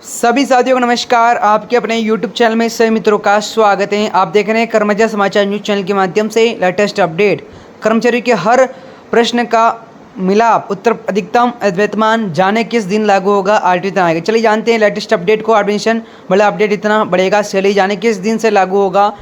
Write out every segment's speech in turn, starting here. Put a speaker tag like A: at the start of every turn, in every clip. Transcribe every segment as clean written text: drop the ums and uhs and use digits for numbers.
A: सभी साथियों को नमस्कार। आपके अपने YouTube चैनल में सभी मित्रों का स्वागत है। आप देख रहे हैं कर्मजा समाचार न्यूज़ चैनल के माध्यम से लेटेस्ट अपडेट। कर्मचारियों के हर प्रश्न का मिलाप उत्तर अधिकतम वेतनमान जाने किस दिन लागू होगा, आरटीओ इतना आएगा। चलिए जानते हैं लेटेस्ट अपडेट को। एडमिशन बड़ा अपडेट इतना बढ़ेगा, चलिए जाने किस दिन से लागू होगा।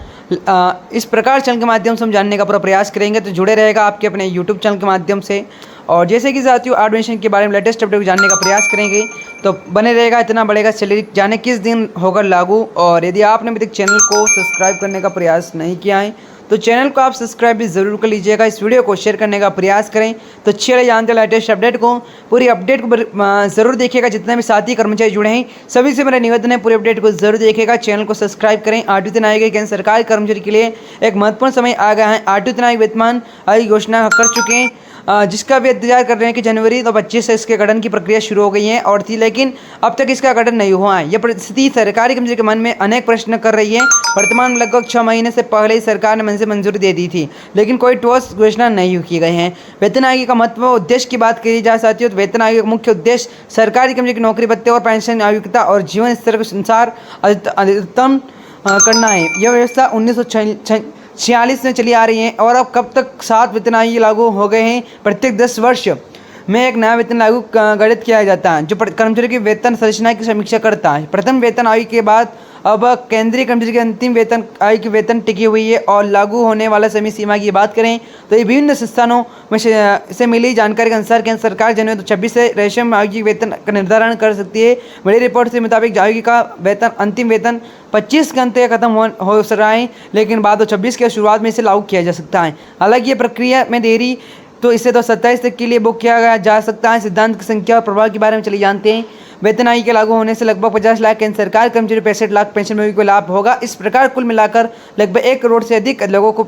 A: इस प्रकार चैनल के माध्यम से हम जानने का पूरा प्रयास करेंगे, तो जुड़े रहेगा आपके अपने यूट्यूब चैनल के माध्यम से। और जैसे कि साथियों एडमिशन के बारे में लेटेस्ट अपडेट को जानने का प्रयास करेंगे, तो बने रहेगा इतना बढ़ेगा। चलिए जाने किस दिन होगा लागू। और यदि आपने अभी तक चैनल को सब्सक्राइब करने का प्रयास नहीं किया है तो चैनल को आप सब्सक्राइब भी ज़रूर कर लीजिएगा। इस वीडियो को शेयर करने का प्रयास करें। तो चलिए जानते हैं लेटेस्ट अपडेट को। पूरी अपडेट को ज़रूर देखिएगा। जितने भी साथी कर्मचारी जुड़े हैं सभी से मेरा निवेदन है, पूरी अपडेट को जरूर देखिएगा। चैनल को सब्सक्राइब करें। आरटीओ इतना आएगा केंद्र सरकार कर्मचारी के लिए एक महत्वपूर्ण समय आ गया है। आरटीओ इतना वेतनमान आयोग घोषणा कर चुके हैं, जिसका भी इंतजार कर रहे हैं कि जनवरी 2025 से इसके गठन की प्रक्रिया शुरू हो गई है और थी, लेकिन अब तक इसका गठन नहीं हुआ है। यह परिस्थिति सरकारी कर्मचारी के मन में अनेक प्रश्न कर रही है। वर्तमान में लगभग 6 महीने से पहले ही सरकार ने मंजूरी दे दी थी, लेकिन कोई ठोस घोषणा नहीं की गई है। वेतन आयोग का महत्व उद्देश्य की बात करी जा सकती है तो वेतन आयोग का मुख्य उद्देश्य सरकारी कर्मचारी की नौकरी भत्ते और पेंशन आयुक्ता और जीवन स्तर के अनुसार अधिकतम करना है। यह व्यवस्था 1946 में चली आ रही है और अब कब तक 7 वेतन आयोग लागू हो गए हैं। प्रत्येक 10 वर्ष में एक नया वेतन लागू गठित किया जाता है जो कर्मचारी की वेतन संरचना की समीक्षा करता है। प्रथम वेतन आयोग के बाद अब केंद्रीय कर्मचारी के अंतिम वेतन आयोग की वेतन टिकी हुई है। और लागू होने वाला समय सीमा की बात करें तो ये विभिन्न संस्थानों में से मिली जानकारी के अनुसार केंद्र सरकार जनवरी 2026 से रेशम आयोग की वेतन का निर्धारण कर सकती है। बड़ी रिपोर्ट के मुताबिक आयोग का वेतन अंतिम वेतन 25 के अंत खत्म हो रहा है, लेकिन बाद 26 के शुरुआत में इसे लागू किया जा सकता है। हालांकि ये प्रक्रिया में देरी तो इसे 27 तक के लिए बुक किया जा सकता है। सिद्धांत की संख्या और प्रभाव के बारे में चलिए जानते हैं। वेतन आयोग के लागू होने से लगभग 50 लाख केंद्र सरकार कर्मचारी 65 लाख पेंशन को लाभ होगा। इस प्रकार कुल मिलाकर लगभग 1 करोड़ से अधिक लोगों को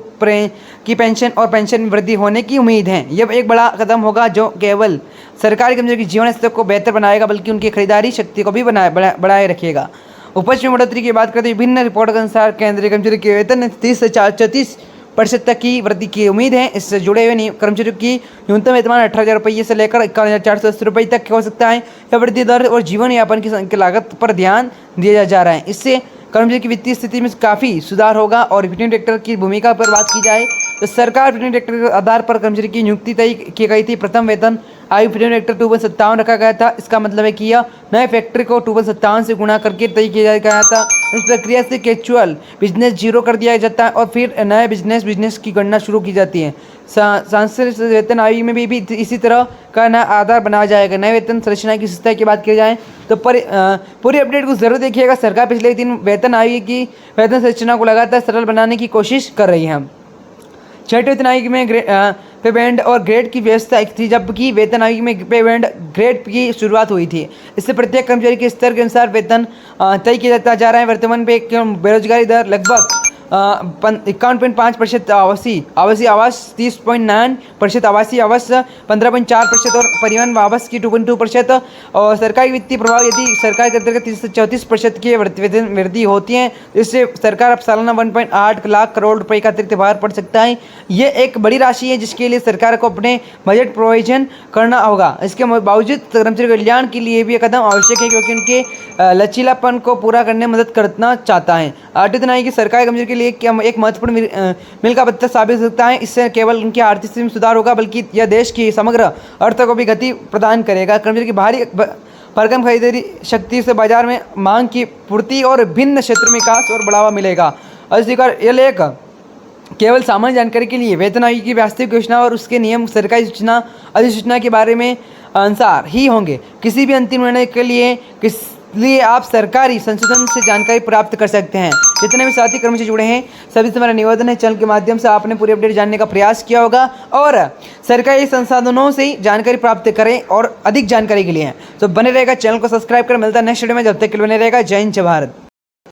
A: की पेंशन और पेंशन में वृद्धि होने की उम्मीद है। यह एक बड़ा कदम होगा जो केवल सरकारी कर्मचारी के जीवन स्तर को बेहतर बनाएगा, बल्कि उनकी खरीदारी शक्ति को भी बढ़ाए रखेगा। उपज में बढ़ोतरी की बात करते हैं, विभिन्न रिपोर्ट के अनुसार केंद्रीय कर्मचारी के वेतन में 30 से 34% तक की वृद्धि की उम्मीद है। इससे जुड़े हुए कर्मचारियों की न्यूनतम वेतन 18,000 रुपये से लेकर 51,480 रुपये तक हो सकता है। यह वृद्धि दर और जीवन यापन की लागत पर ध्यान दिया जा रहा है। इससे कर्मचारी की वित्तीय स्थिति में काफ़ी सुधार होगा। और रिटेनिंग डायरेक्टर की भूमिका पर बात की जाए तो सरकार रिटेनिंग डायरेक्टर के आधार पर कर्मचारी की नियुक्ति तय की गई थी। प्रथम वेतन आयोग रिटेनिंग डायरेक्टर 257 रखा गया था। इसका मतलब है कि यह नए फैक्ट्री को 257 से गुणा करके तय किया गया था। इस प्रक्रिया से कैचुअल बिजनेस 0 कर दिया जाता है और फिर नए बिजनेस की गणना शुरू की जाती है। सांसद वेतन आयोग में भी इसी तरह का नया आधार बनाया जाएगा। नए वेतन संरचना की सतह की बात की जाए तो पूरी अपडेट को जरूर देखिएगा। सरकार पिछले दिन वेतन आयोग की वेतन संरचना को लगातार सरल बनाने की कोशिश कर रही है। छठे वेतन आयोग में पे बैंड और ग्रेड की व्यवस्था थी, जबकि वेतन आयोग में पे बैंड ग्रेड की शुरुआत हुई थी। इससे प्रत्येक कर्मचारी के स्तर के अनुसार वेतन तय किया जाता जा रहा है। वर्तमान पे बेरोजगारी दर लगभग 51.5% आवासीय आवास 30.9%, आवासीय आवास 15.4% और परिवहन आवास की 2.2%। और सरकारी वित्तीय प्रभाव यदि सरकार के अंतर्गत 30 से 34% की वेतन वृद्धि होती है, इससे सरकार अब सालाना 1.8 लाख करोड़ रुपए का अतिरिक्त भार पड़ सकता है। ये एक बड़ी राशि है जिसके लिए सरकार को अपने बजट प्रोविजन करना होगा। इसके बावजूद कर्मचारी कल्याण के लिए भी यह कदम आवश्यक है, क्योंकि उनके लचीलापन को पूरा करने में मदद करना चाहता है। आरटीओ इतना कि सरकारी कर्मचारी के लिए एक महत्वपूर्ण मिल का पत्ता साबित हो सकता है। इससे केवल उनकी आर्थिक स्थिति में सुधार होगा, बल्कि यह देश की समग्र अर्थ को भी गति प्रदान करेगा। कर्मचारी की भारी भरकम खरीदारी शक्ति से बाजार में मांग की पूर्ति और भिन्न क्षेत्र में विकास और बढ़ावा मिलेगा। अस्वीकार यह लेख केवल सामान्य जानकारी के लिए वेतन आयोग की वास्तविक घोषणा और उसके नियम सरकारी सूचना अधिसूचना के बारे में अनुसार ही होंगे। किसी भी अंतिम निर्णय के लिए आप सरकारी संशोधन से जानकारी प्राप्त कर सकते हैं। जितने भी साथी कर्मचारी जुड़े हैं सभी से मेरा निवेदन है, चैनल के माध्यम से आपने पूरी अपडेट जानने का प्रयास किया होगा और सरकारी संसाधनों से जानकारी प्राप्त करें और अधिक जानकारी के लिए तो बने रहेगा। चैनल को सब्सक्राइब कर मिलता है नेक्स्ट वीडियो में। जब तक के लिए बने रहेगा। जय हिंद, जय भारत।